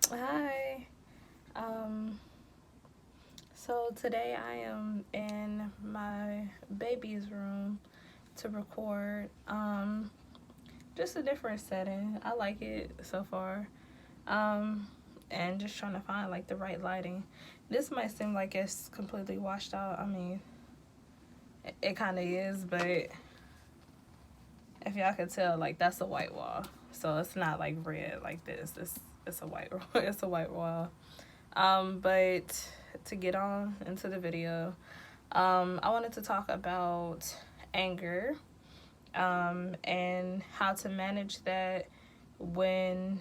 Hi. Um, so today I am in my baby's room to record. Just a different setting. I like it so far. Um, and just trying to find like the right lighting. This might seem like it's completely washed out. I mean, it kind of is, but if y'all could tell, like that's a white wall. So it's not like red like this. It's a white it's a white wall. But to get on into the video, I wanted to talk about anger, and how to manage that when,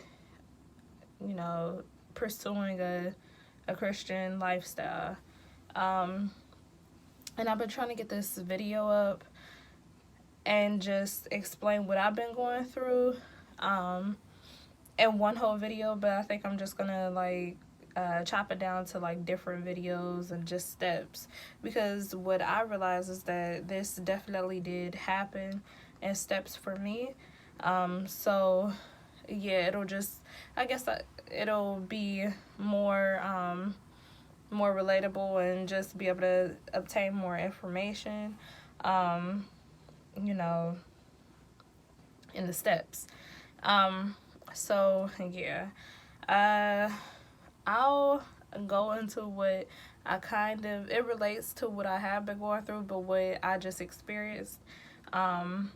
you know, pursuing a Christian lifestyle. Um, and I've been trying to get this video up and just explain what I've been going through in one whole video, but I think I'm just gonna like chop it down to like different videos and just steps, because what I realized is that this definitely did happen in steps for me. So yeah, it'll just, I guess it'll be more relatable and just be able to obtain more information, um, you know, in the steps. Um, so yeah, uh, I'll go into what I kind of, it relates to what I have been going through, but what I just experienced. Um,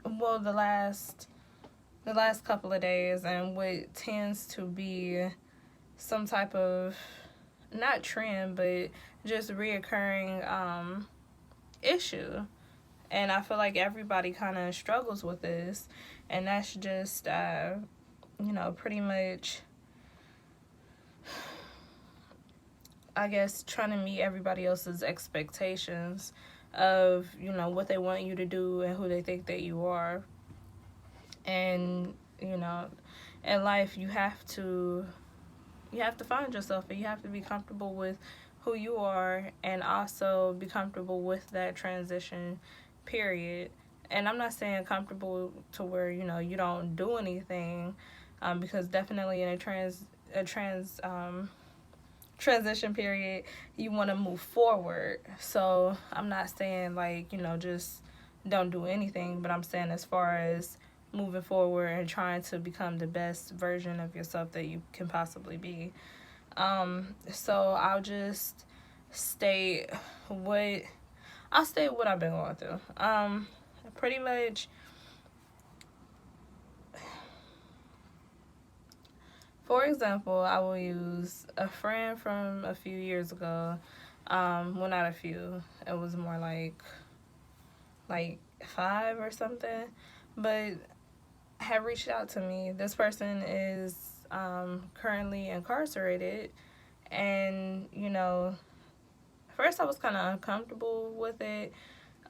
well, the last couple of days, and what tends to be some type of, not trend, but just reoccurring issue. And I feel like everybody kind of struggles with this, and that's just pretty much, I guess, trying to meet everybody else's expectations of, what they want you to do and who they think that you are. And, in life you have to find yourself, and you have to be comfortable with who you are, and also be comfortable with that transition period. And I'm not saying comfortable to where, you don't do anything, because definitely in a transition period, you want to move forward. So I'm not saying like, just don't do anything, but I'm saying as far as moving forward and trying to become the best version of yourself that you can possibly be. So state what I'll state what I've been going through. Pretty much, for example, I will use a friend from a few years ago. Well, not a few. It was more like five or something, but had reached out to me. This person is currently incarcerated, and first I was kind of uncomfortable with it,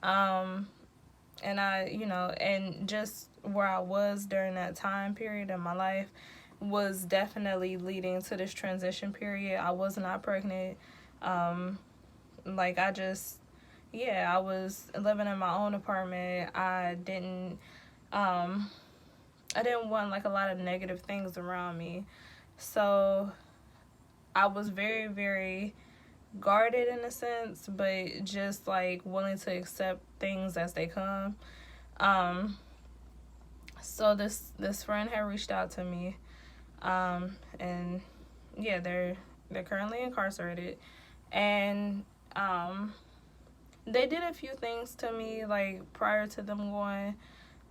and and just where I was during that time period in my life was definitely leading to this transition period. I was not pregnant. Like I was living in my own apartment. I didn't want like a lot of negative things around me. So I was very, very guarded in a sense, but just like willing to accept things as they come. Um, so this friend had reached out to me, and yeah, they're currently incarcerated, and they did a few things to me like prior to them going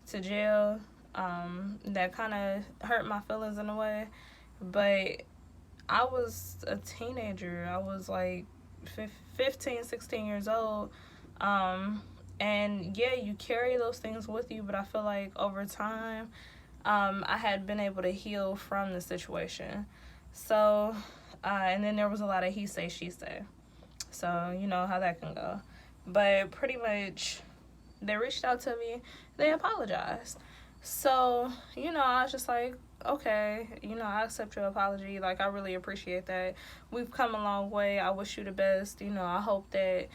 to jail, that kind of hurt my feelings in a way. But I was a teenager. I was like 15, 16 years old. And yeah, you carry those things with you, but I feel like over time, I had been able to heal from the situation. So, and then there was a lot of he say, she say. So, you know how that can go. But pretty much, they reached out to me, they apologized. So, I was just like, okay, I accept your apology. Like, I really appreciate that. We've come a long way. I wish you the best. I hope that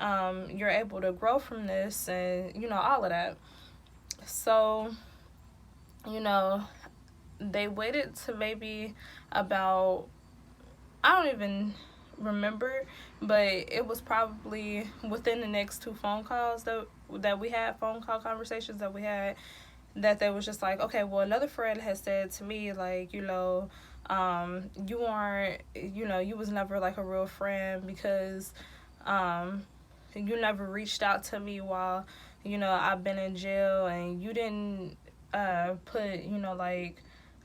you're able to grow from this, and, all of that. So, you know, they waited to maybe about, I don't even remember, but it was probably within the next two phone calls that we had, phone call conversations that we had, that they was just like, okay, well, another friend has said to me, like, you aren't, you was never like a real friend because um, you never reached out to me while, I've been in jail, and you didn't put, and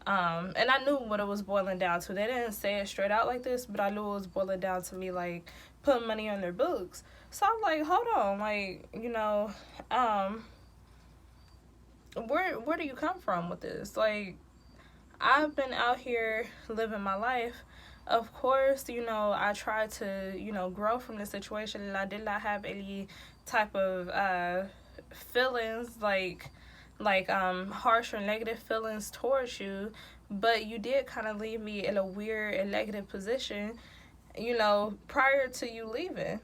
I knew what it was boiling down to. They didn't say it straight out like this, but I knew it was boiling down to me, like, putting money on their books. So I'm like, hold on, like, where do you come from with this? Like, I've been out here living my life. Of course, I tried to, grow from the situation, and I did not have any type of feelings, harsh or negative feelings towards you, but you did kind of leave me in a weird and negative position, prior to you leaving.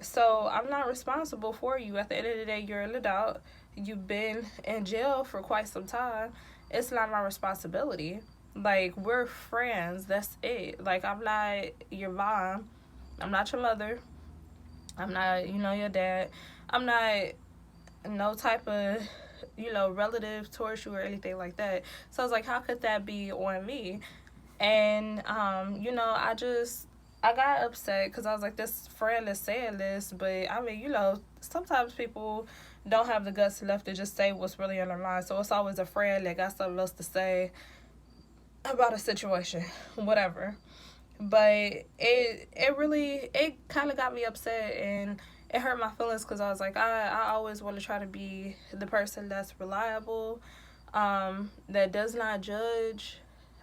So I'm not responsible for you. At the end of the day, you're an adult. You've been in jail for quite some time. It's not my responsibility. Like, we're friends. That's it. Like, I'm not your mom. I'm not your mother. I'm not, your dad. I'm not no type of, relative towards you or anything like that. So I was like, how could that be on me? And, I got upset because I was like, this friend is saying this, but I mean, sometimes people don't have the guts enough to just say what's really on their mind. So it's always a friend that got something else to say about a situation, whatever. But it kind of got me upset, and it hurt my feelings because I was like, I always want to try to be the person that's reliable, that does not judge.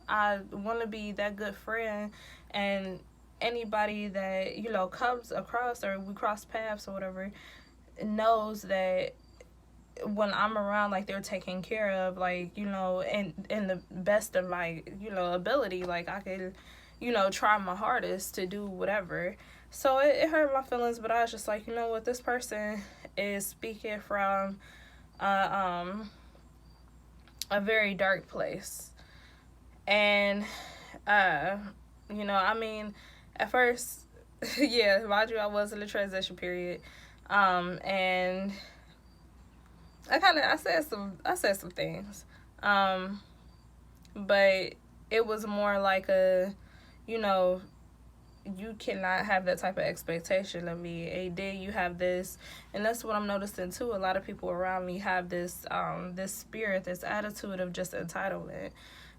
I want to be that good friend, and anybody that, comes across or we cross paths or whatever knows that when I'm around, like, they're taken care of, like, in the best of my, ability. Like, I can, try my hardest to do whatever. So it hurt my feelings, but I was just like, what, this person is speaking from a very dark place. And, I mean, at first, yeah, mind you, I was in the transition period. And I said some things. But it was more like you cannot have that type of expectation of me. And then you have this, and that's what I'm noticing too. A lot of people around me have this spirit, this attitude of just entitlement.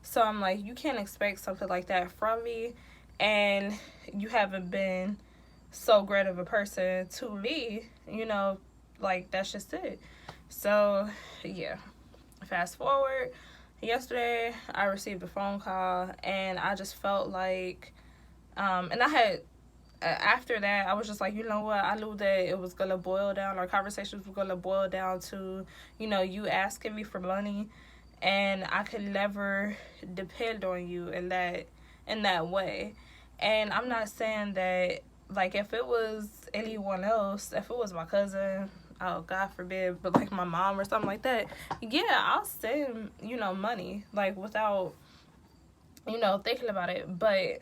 So I'm like, you can't expect something like that from me, and you haven't been so great of a person to me, like, that's just it. So, yeah. Fast forward, yesterday I received a phone call, and I just felt like, and I had, after that, I was just like, you know what, I knew that it was going to boil down, our conversations were going to boil down to, you asking me for money, and I could never depend on you in that way. And I'm not saying that, like, if it was anyone else, if it was my cousin, oh, God forbid, but, like, my mom or something like that, yeah, I'll send, money, like, without, thinking about it. But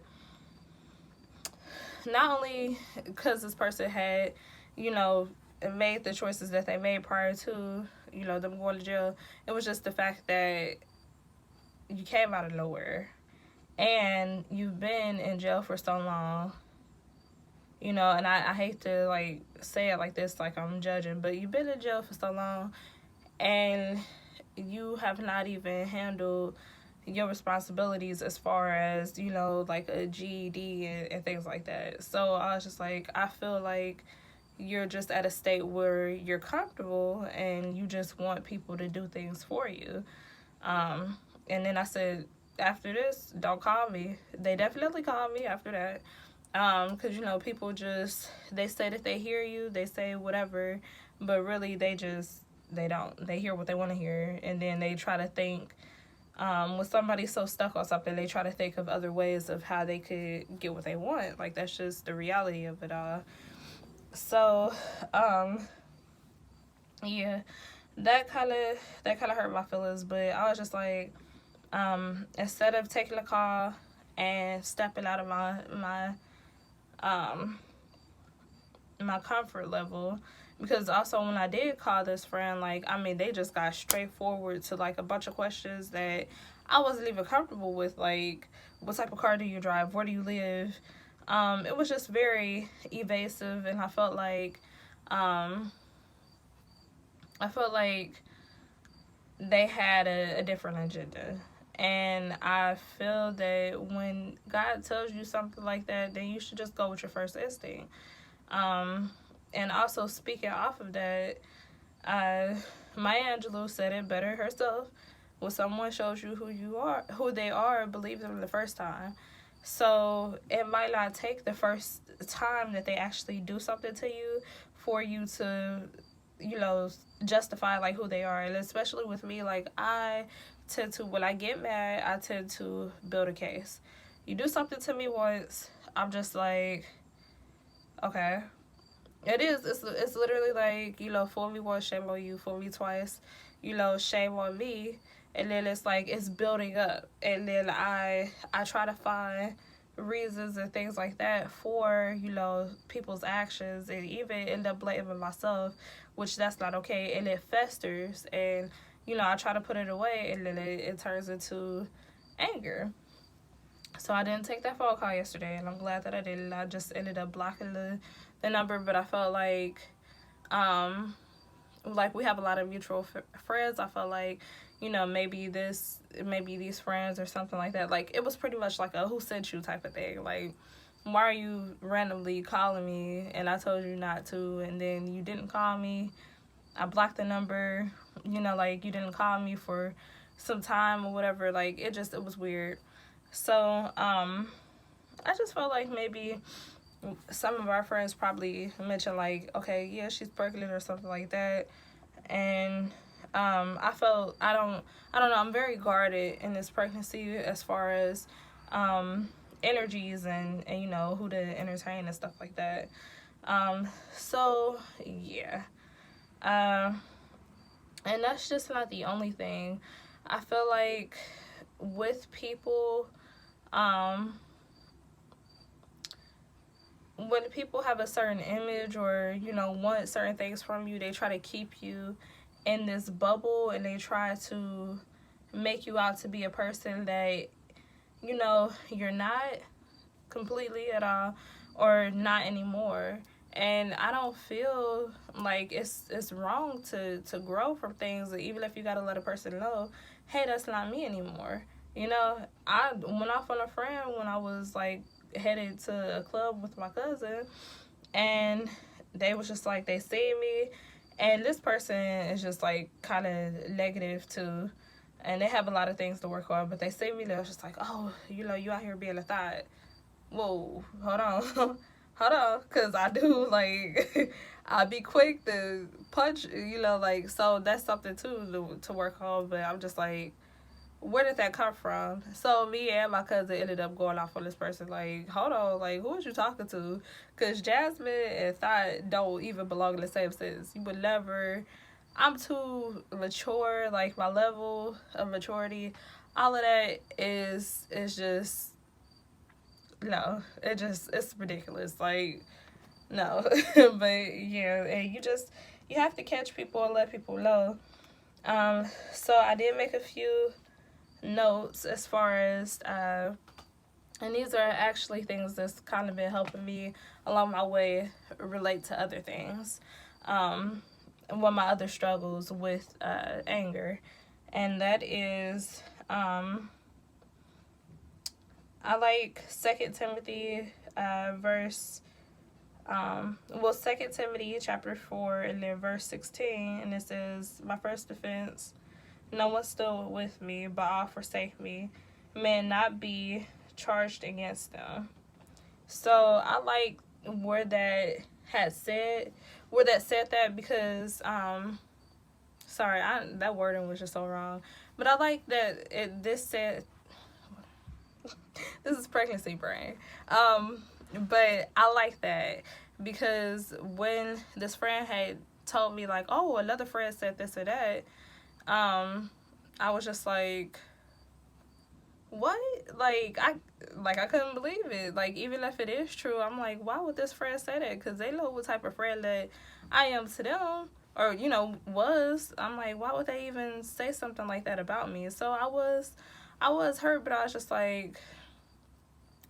not only because this person had, made the choices that they made prior to, them going to jail, it was just the fact that you came out of nowhere, and you've been in jail for so long, and I hate to, like, say it like this, like I'm judging, but you've been in jail for so long, and you have not even handled your responsibilities as far as, like a GED and things like that. So I was just like, I feel like you're just at a state where you're comfortable and you just want people to do things for you. And then I said, after this, don't call me. They definitely called me after that. Because, people just, they say that they hear you, they say whatever, but really they don't. They hear what they want to hear, and then they try to think, when somebody's so stuck on something, they try to think of other ways of how they could get what they want. Like, that's just the reality of it all. So, yeah, that kind of hurt my feelings, but I was just like, instead of taking the call and stepping out of my comfort level, because also when I did call this friend, like, I mean, they just got straightforward to like a bunch of questions that I wasn't even comfortable with, like, what type of car do you drive, where do you live? It was just very evasive, and I felt like they had a different agenda. And I feel that when God tells you something like that, then you should just go with your first instinct. And also, speaking off of that, Maya Angelou said it better herself. When someone shows you who they are, believe them the first time. So it might not take the first time that they actually do something to you for you to, justify like who they are. And especially with me, like, I tend to, when I get mad, I tend to build a case. You do something to me once, I'm just like, okay. It's literally like, fool me once, shame on you. Fool me twice, shame on me. And then it's like, it's building up. And then I try to find reasons and things like that for, people's actions, and even end up blaming myself, which that's not okay. And it festers, and, I try to put it away, and then it turns into anger. So I didn't take that phone call yesterday, and I'm glad that I didn't. I just ended up blocking the number, but I felt like we have a lot of mutual friends. I felt like, maybe these friends or something like that. Like, it was pretty much like a who sent you type of thing. Like, why are you randomly calling me and I told you not to, and then you didn't call me. I blocked the number, like, you didn't call me for some time or whatever. Like, it was weird. So, I just felt like maybe some of our friends probably mentioned, like, okay, yeah, she's pregnant or something like that. And I don't know, I'm very guarded in this pregnancy as far as energies and who to entertain and stuff like that. So yeah. And that's just not the only thing. I feel like with people, when people have a certain image or, want certain things from you, they try to keep you in this bubble, and they try to make you out to be a person that, you're not completely at all, or not anymore. And I don't feel like it's wrong to grow from things, even if you gotta let a person know, hey, that's not me anymore. I went off on a friend when I was like headed to a club with my cousin, and they was just like, they see me, and this person is just like kind of negative too, and they have a lot of things to work on, but they see me, they're just like, oh, you out here being a thought. Whoa, hold on. Hold on, because I do, like, I'll be quick to punch, like, so that's something too to work on. But I'm just like, where did that come from? So me and my cousin ended up going off on this person, like, hold on, like, who was you talking to? Because Jasmine and Thought don't even belong in the same sentence. You would never, I'm too mature, like, my level of maturity, all of that is just, no, it's ridiculous. Like, no. But yeah, and you have to catch people and let people know. So I did make a few notes as far as and these are actually things that's kind of been helping me along my way relate to other things. One of my other struggles with anger, and that is I like 2 Timothy verse 2 Timothy chapter 4 and then verse 16, and it says, my first defense, no one still with me, but all forsake me, may not be charged against them. So I like where that said that, because sorry, that wording was just so wrong, but I like that this said, this is pregnancy brain. But I like that, because when this friend had told me, like, oh, another friend said this or that, I was just like, what? I couldn't believe it. Like, even if it is true, I'm like, why would this friend say that? Because they know what type of friend that I am to them, or was. I'm like, why would they even say something like that about me? So I was hurt, but I was just like,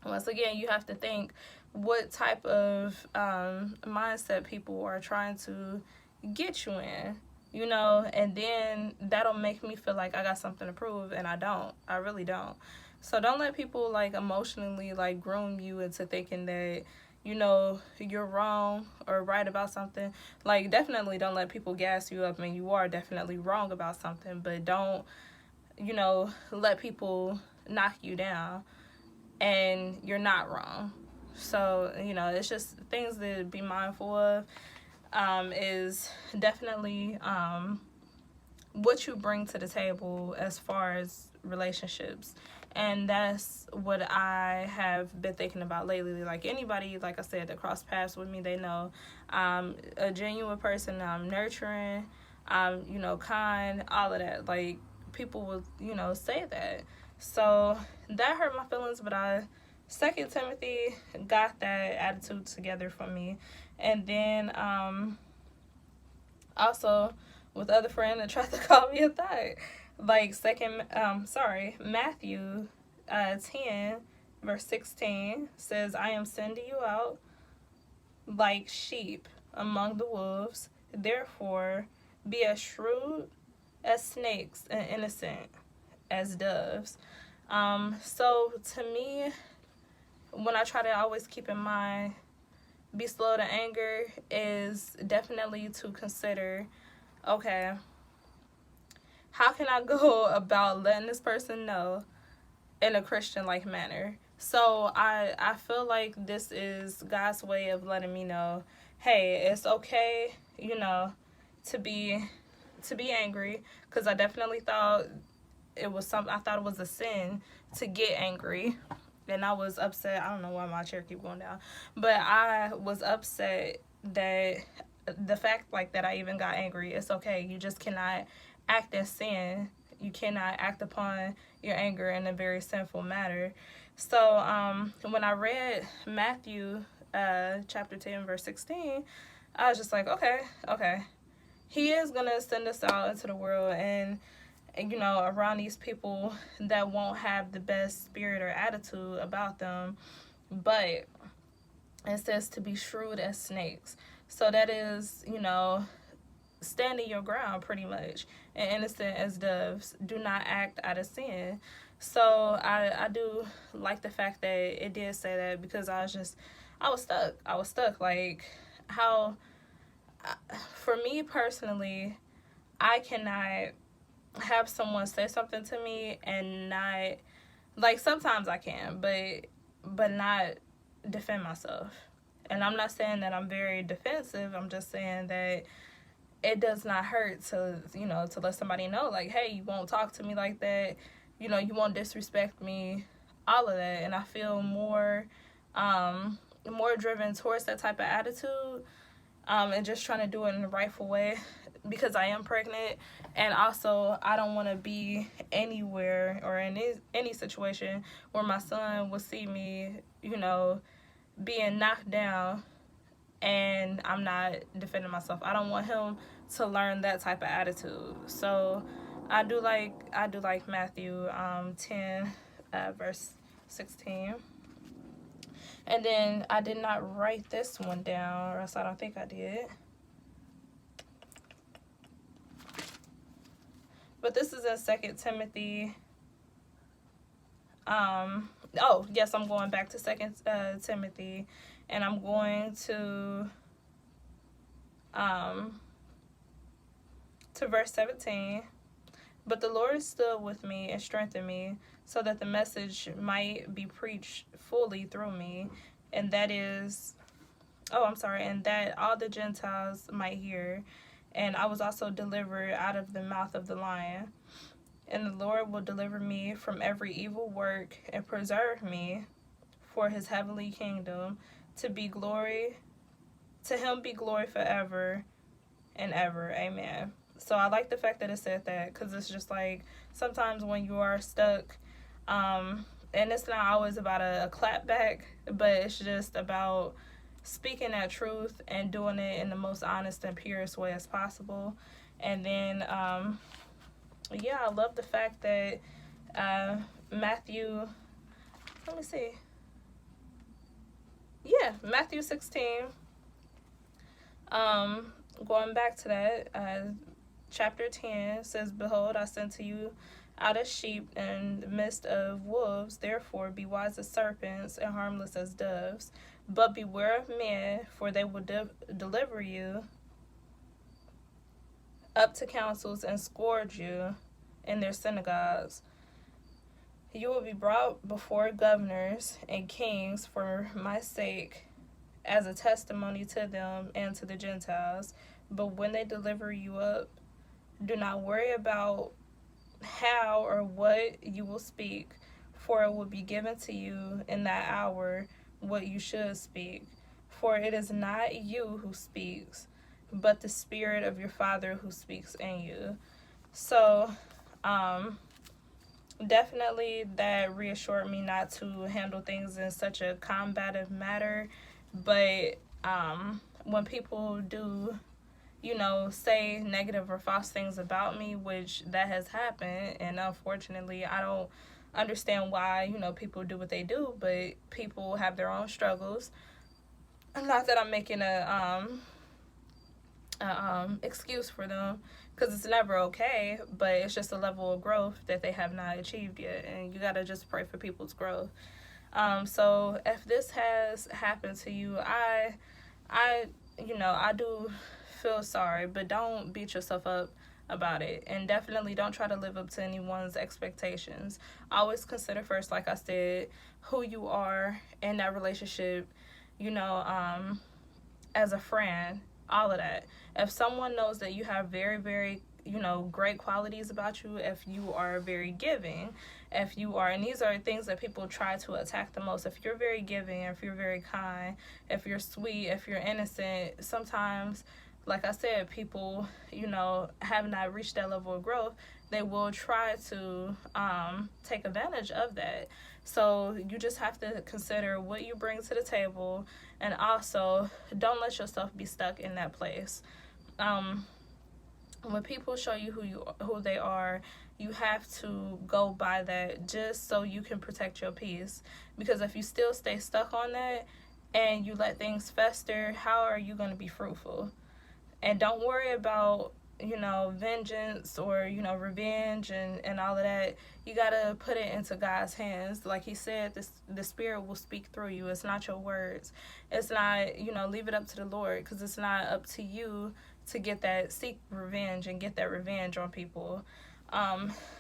once again, you have to think what type of mindset people are trying to get you in, and then that'll make me feel like I got something to prove, and I don't. I really don't. So don't let people like emotionally like groom you into thinking that you're wrong or right about something. Like, definitely don't let people gas you up, and you are definitely wrong about something, but don't let people knock you down and you're not wrong. So it's just things to be mindful of. Is definitely what you bring to the table as far as relationships. And that's what I have been thinking about lately. Like, anybody, like I said, that cross paths with me, they know I'm a genuine person. I'm nurturing, I'm kind, all of that. Like, people will say that. So that hurt my feelings, but Second Timothy got that attitude together for me. And then also with other friend that tried to call me a thot. Like, Matthew 10 verse 16 says, I am sending you out like sheep among the wolves. Therefore, be as shrewd as snakes and innocent as doves. So to me, when I try to always keep in mind, be slow to anger, is definitely to consider, okay, how can I go about letting this person know in a Christian-like manner? So I feel like this is God's way of letting me know, hey, it's okay, to be angry, because I definitely thought I thought it was a sin to get angry. And I was upset. I don't know why my chair keep going down. But I was upset that the fact that I even got angry. It's okay. You just cannot act in sin. You cannot act upon your anger in a very sinful manner. So when I read Matthew chapter 10 verse 16, I was just like, okay. He is going to send us out into the world and around these people that won't have the best spirit or attitude about them. But it says to be shrewd as snakes. So that is, standing your ground pretty much. And innocent as doves. Do not act out of sin. So I do like the fact that it did say that, because I was stuck. Like, how, for me personally, I cannot have someone say something to me and not, like, sometimes I can, but not defend myself. And I'm not saying that I'm very defensive. I'm just saying that it does not hurt to let somebody know, like, hey, you won't talk to me like that, you won't disrespect me, all of that. And I feel more driven towards that type of attitude, and just trying to do it in the rightful way, because I am pregnant, and also I don't want to be anywhere or in any situation where my son will see me, being knocked down and I'm not defending myself. I don't want him to learn that type of attitude. So I do like Matthew 10 verse 16. And then I did not write this one down, or else I don't think I did. But this is in 2 Timothy. Oh, yes, I'm going back to 2 Timothy. And I'm going to verse 17. But the Lord stood with me and strengthened me, so that the message might be preached fully through me, and that all the Gentiles might hear. And I was also delivered out of the mouth of the lion. And the Lord will deliver me from every evil work and preserve me for his heavenly kingdom. To him be glory forever and ever. Amen. So I like the fact that it said that, because it's just like, sometimes when you are stuck And it's not always about a clap back, but it's just about speaking that truth and doing it in the most honest and purest way as possible. And then, yeah, I love the fact that Matthew, let me see. Yeah, Matthew 16. Um, Going back to that, chapter 10 says, "Behold, I send to you out as sheep in the midst of wolves. Therefore, be wise as serpents and harmless as doves. But beware of men, for they will deliver you up to councils and scourge you in their synagogues. You will be brought before governors and kings for my sake, as a testimony to them and to the Gentiles. But when they deliver you up, do not worry about how or what you will speak, for it will be given to you in that hour what you should speak. For it is not you who speaks, but the Spirit of your Father who speaks in you." So, definitely that reassured me not to handle things in such a combative manner. But when people do, say negative or false things about me, which that has happened, and unfortunately I don't understand why, people do what they do, but people have their own struggles. Not that I'm making a excuse for them, because it's never okay, but it's just a level of growth that they have not achieved yet, and you gotta just pray for people's growth. So if this has happened to you, I do feel sorry, but don't beat yourself up about it, and definitely don't try to live up to anyone's expectations. Always consider first, like I said, who you are in that relationship, as a friend, all of that. If someone knows that you have very, very, great qualities about you, if you are very giving, if you are, and these are things that people try to attack the most, if you're very giving, if you're very kind, if you're sweet, if you're innocent, sometimes, like I said, people, have not reached that level of growth. They will try to take advantage of that. So you just have to consider what you bring to the table, and also don't let yourself be stuck in that place. When people show you who they are, you have to go by that, just so you can protect your peace. Because if you still stay stuck on that and you let things fester, how are you going to be fruitful? And don't worry about, vengeance or, revenge and all of that. You got to put it into God's hands. Like he said, the Spirit will speak through you. It's not your words. It's not, leave it up to the Lord, because it's not up to you to seek revenge and get that revenge on people.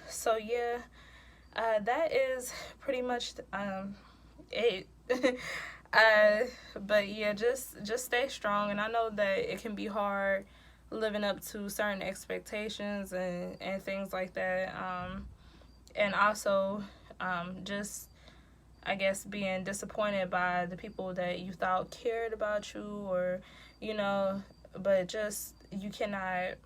So yeah, that is pretty much it. But yeah, just stay strong. And I know that it can be hard living up to certain expectations and things like that. And also, just, I guess, being disappointed by the people that you thought cared about you, or, but just, you cannot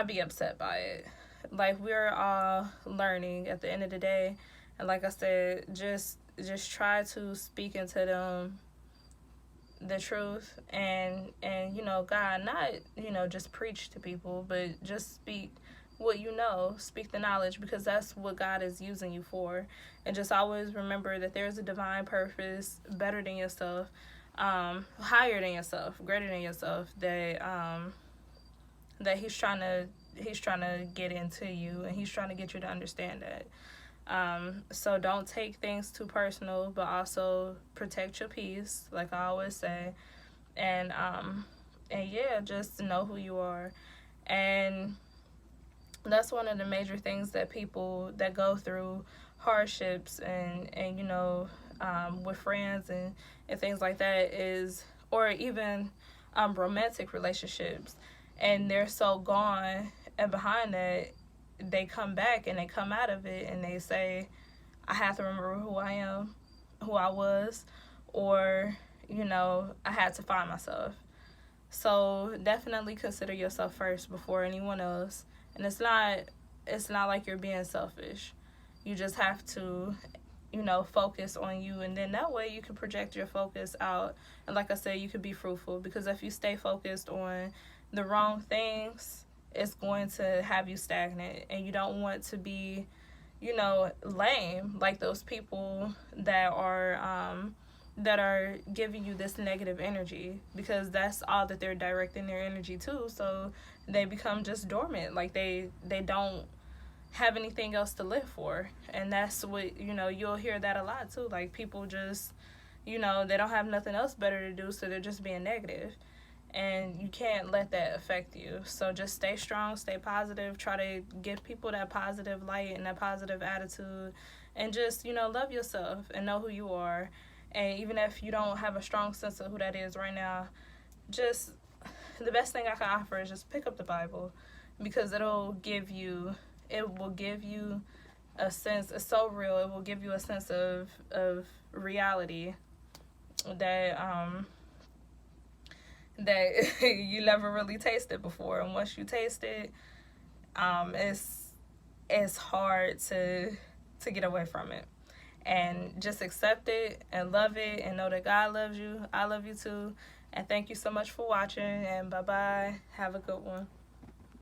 be upset by it. Like, we're all learning at the end of the day, and like I said, just try to speak into them the truth, and God, not just preach to people, but just speak what speak the knowledge, because that's what God is using you for. And just always remember that there's a divine purpose better than yourself, higher than yourself, greater than yourself, that he's trying to get into you, and he's trying to get you to understand that. So don't take things too personal, but also protect your peace, like I always say. And yeah, just know who you are. And that's one of the major things that people that go through hardships and with friends and things like that is, or even romantic relationships, and they're so gone, and behind that they come back and they come out of it and they say, I have to remember who I am, who I was, or I had to find myself. So definitely consider yourself first before anyone else, And it's not like you're being selfish. You just have to, focus on you, and then that way you can project your focus out. And like I said, you can be fruitful, because if you stay focused on the wrong things, it's going to have you stagnant, and you don't want to be, lame, like those people that are giving you this negative energy, because that's all that they're directing their energy to. So they become just dormant, like they don't have anything else to live for. And that's what, you'll hear that a lot too, like people just, they don't have nothing else better to do, so they're just being negative. And you can't let that affect you. So just stay strong, stay positive, try to give people that positive light and that positive attitude, and just, love yourself and know who you are. And even if you don't have a strong sense of who that is right now, just the best thing I can offer is just pick up the Bible, because it will give you a sense. It's so real. It will give you a sense of reality that that you never really tasted before. And once you taste it, it's hard to get away from it. And just accept it and love it, and know that God loves you. I love you too. And thank you so much for watching, and bye-bye. Have a good one.